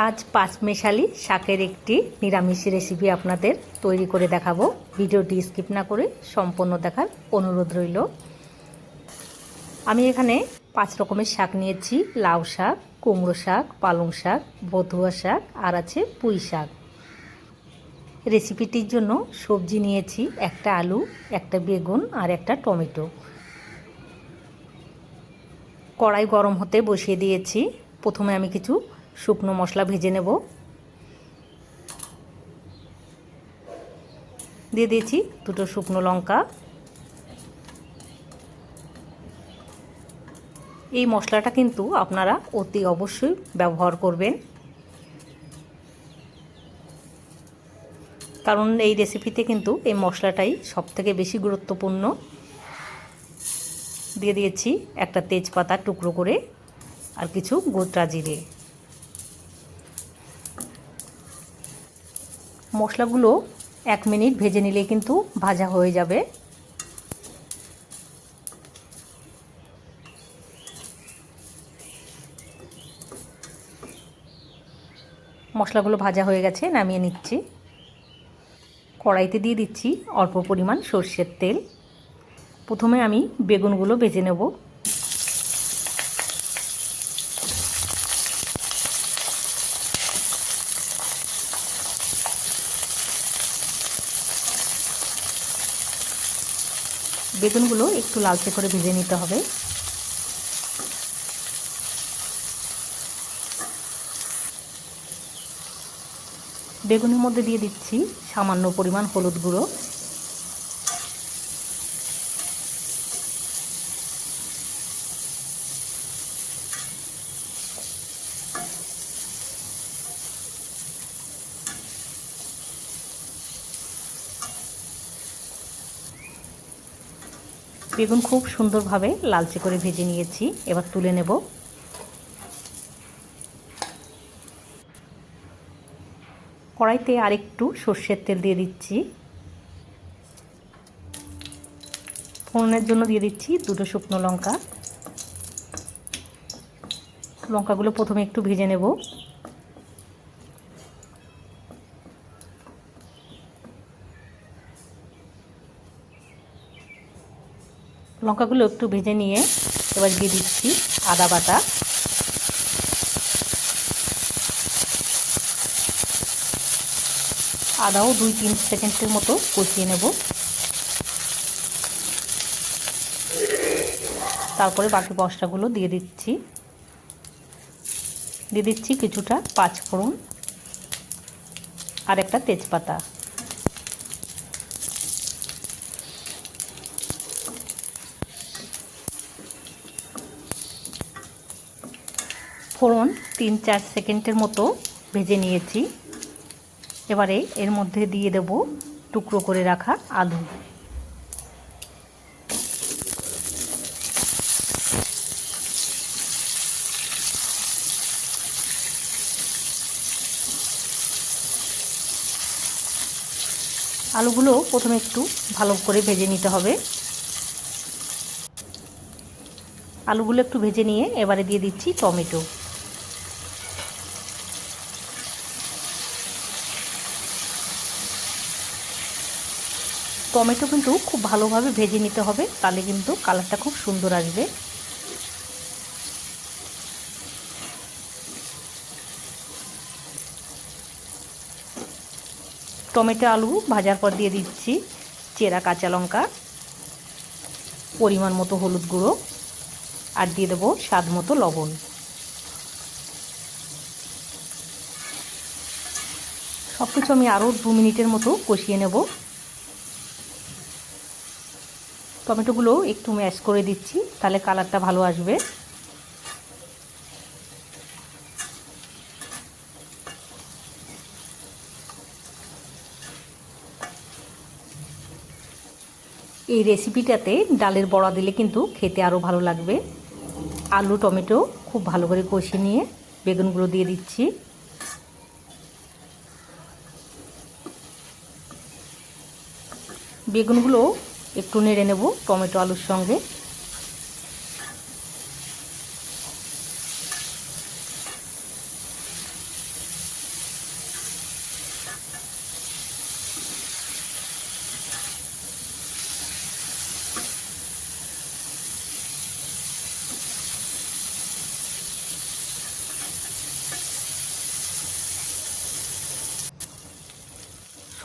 আজ পাঁচমেশালি শাকের একটি নিরামিষ রেসিপি আপনাদের তৈরি করে দেখাবো। ভিডিওটি স্কিপ না করে সম্পূর্ণ দেখার অনুরোধ রইল। আমি এখানে 5 রকমের শাক নিয়েছি। লাউ শাক, কুমড়ো শাক, পালং শাক, বথুয়া শাক আর আছে পুঁই শাক। রেসিপিটির জন্য সবজি নিয়েছি একটা আলু, একটা বেগুন আর একটা টমেটো। কড়াই গরম হতে বসিয়ে দিয়েছি। প্রথমে আমি কিছু শুকনো মশলা ভেজে নেব। দিয়ে দিয়েছি 2টো শুকনো লঙ্কা। এই মশলাটা কিন্তু আপনারা অতি অবশ্যই ব্যবহার করবেন, কারণ এই রেসিপিতে কিন্তু এই মশলাটাই সবথেকে বেশি গুরুত্বপূর্ণ। দিয়ে দিয়েছি একটা তেজপাতা টুকরো করে আর কিছু গোটা জিরে। মশলাগুলো 1 মিনিট ভেজে নিলে কিন্তু ভাজা হয়ে যাবে। মশলাগুলো ভাজা হয়ে গেছে, নামিয়ে নিচ্ছি। কড়াইতে দিয়ে দিচ্ছি অল্প পরিমাণ সর্ষের তেল। প্রথমে আমি বেগুনগুলো ভেজে নেব। বেগুনগুলো একটু লালচে করে ভেজে নিতে হবে। বেগুনের মধ্যে দিয়ে দিচ্ছি সামান্য পরিমাণ হলুদ গুঁড়ো, বেগুন খুব সুন্দরভাবে লালচে করে ভেজে নিয়েছি। এবার তুলে নেব। কড়াইতে আরেকটু সর্ষের তেল দিয়ে দিচ্ছি। ফোড়নের জন্য দিয়ে দিচ্ছি 2টো শুকনো লঙ্কা। লঙ্কাগুলো প্রথমে একটু ভেজে নেব। লঙ্কাগুলো একটু ভেজে নিয়ে এবার দিয়ে দিচ্ছি আদা বাটা। আদাও 2-3 সেকেন্ডের মতো কষিয়ে নেব। তারপরে বাকি মশলাগুলো দিয়ে দিচ্ছি। দিয়ে দিচ্ছি কিছুটা পাঁচফোড়ন আর একটা তেজপাতা। ফোড়ন 3-4 সেকেন্ডের মতো ভেজে নিয়েছি। এবারে এর মধ্যে দিয়ে দেব টুকরো করে রাখা আলু। আলুগুলো প্রথমে একটু ভালো করে ভেজে নিতে হবে। আলুগুলো একটু ভেজে নিয়ে এবারে দিয়ে দিচ্ছি টমেটো। টমেটো কিন্তু খুব ভালোভাবে ভেজে নিতে হবে, তাহলে কিন্তু কালারটা খুব সুন্দর আসবে। টমেটো আলু ভাজার পর দিয়ে দিচ্ছি চেরা কাঁচা লঙ্কা, পরিমাণ মতো হলুদ গুঁড়ো আর দিয়ে দেবো স্বাদ মতো লবণ। সব কিছু আমি আরও 2 মিনিটের মতো কষিয়ে নেব। টমেটোগুলো একটু ম্যাশ করে দিচ্ছি, তাহলে কালারটা ভালো আসবে। এই রেসিপিটাতে ডালের বড়া দিলে কিন্তু খেতে আরও ভালো লাগবে। আলু টমেটো খুব ভালো করে কষিয়ে নিয়ে বেগুনগুলো দিয়ে দিচ্ছি। বেগুনগুলো একটু নেড়ে নেব টমেটো আলুর সঙ্গে।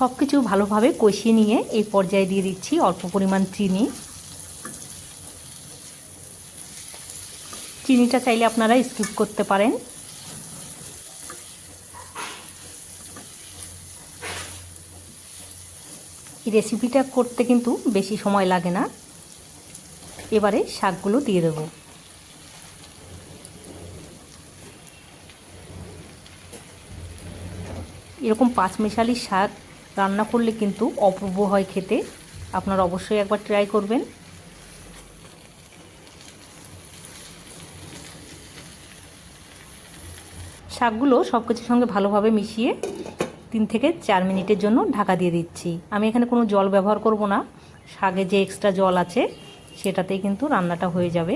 সব কিছু ভালোভাবে কষিয়ে নিয়ে এই পর্যায়ে দিয়ে দিচ্ছি অল্প পরিমাণ চিনি। চিনিটা চাইলে আপনারা স্কিপ করতে পারেন। এই রেসিপিটা করতে কিন্তু বেশি সময় লাগে না। এবারে শাকগুলো দিয়ে দেব। এরকম পাঁচমিশালি শাক রান্না করলে কিন্তু অপূর্ব হয় খেতে। আপনারা অবশ্যই একবার ট্রাই করবেন। শাকগুলো সব কিছুর সঙ্গে ভালোভাবে মিশিয়ে 3 থেকে 4 মিনিটের জন্য ঢাকা দিয়ে দিচ্ছি। আমি এখানে কোনো জল ব্যবহার করব না, শাকে যে এক্সট্রা জল আছে সেটাতেই কিন্তু রান্নাটা হয়ে যাবে।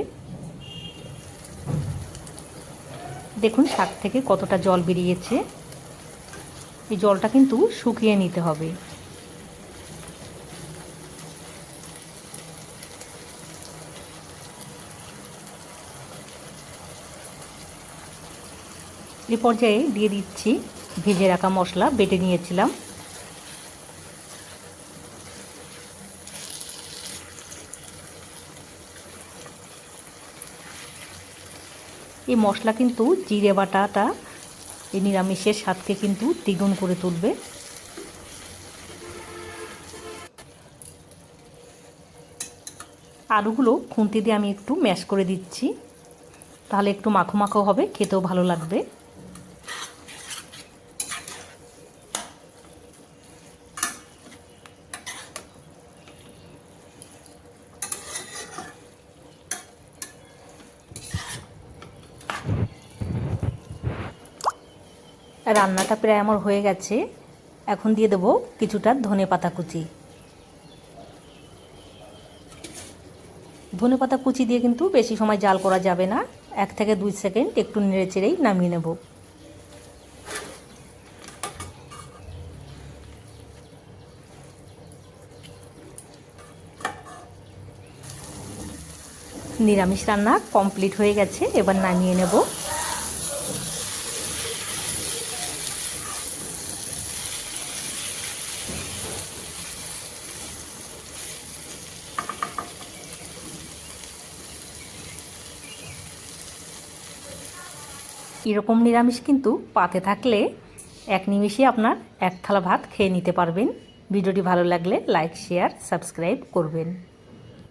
দেখুন শাক থেকে কতটা জল বেরিয়েছে। এই জলটা কিন্তু শুকিয়ে নিতে হবে। এই পর্যায়ে দিয়ে দিচ্ছি ভেজে রাখা মশলা, বেটে নিয়েছিলাম। এই মশলা কিন্তু জিরে বাটাটা এই নিরামিষের স্বাদকে কিন্তু দ্বিগুণ করে তুলবে। আলুগুলো খুন্তি দিয়ে আমি একটু ম্যাশ করে দিচ্ছি, তাহলে একটু মাখো মাখো হবে, খেতেও ভালো লাগবে। রান্নাটা প্রায় আমার হয়ে গেছে। এখন দিয়ে দেবো কিছুটা ধনেপাতা কুচি। ধনেপাতা কুচি দিয়ে কিন্তু বেশি সময় জাল করা যাবে না, 1 থেকে 2 সেকেন্ড একটু নেড়ে চেড়েই নামিয়ে নেব। নিরামিষ রান্না কমপ্লিট হয়ে গেছে, এবার নামিয়ে নেব। এরকম নিরামিষ কিন্তু পাতে থাকলে এক নিমিষে আপনার 1 থালা ভাত খেয়ে নিতে পারবেন। ভিডিওটি ভালো লাগলে লাইক, শেয়ার, সাবস্ক্রাইব করবেন।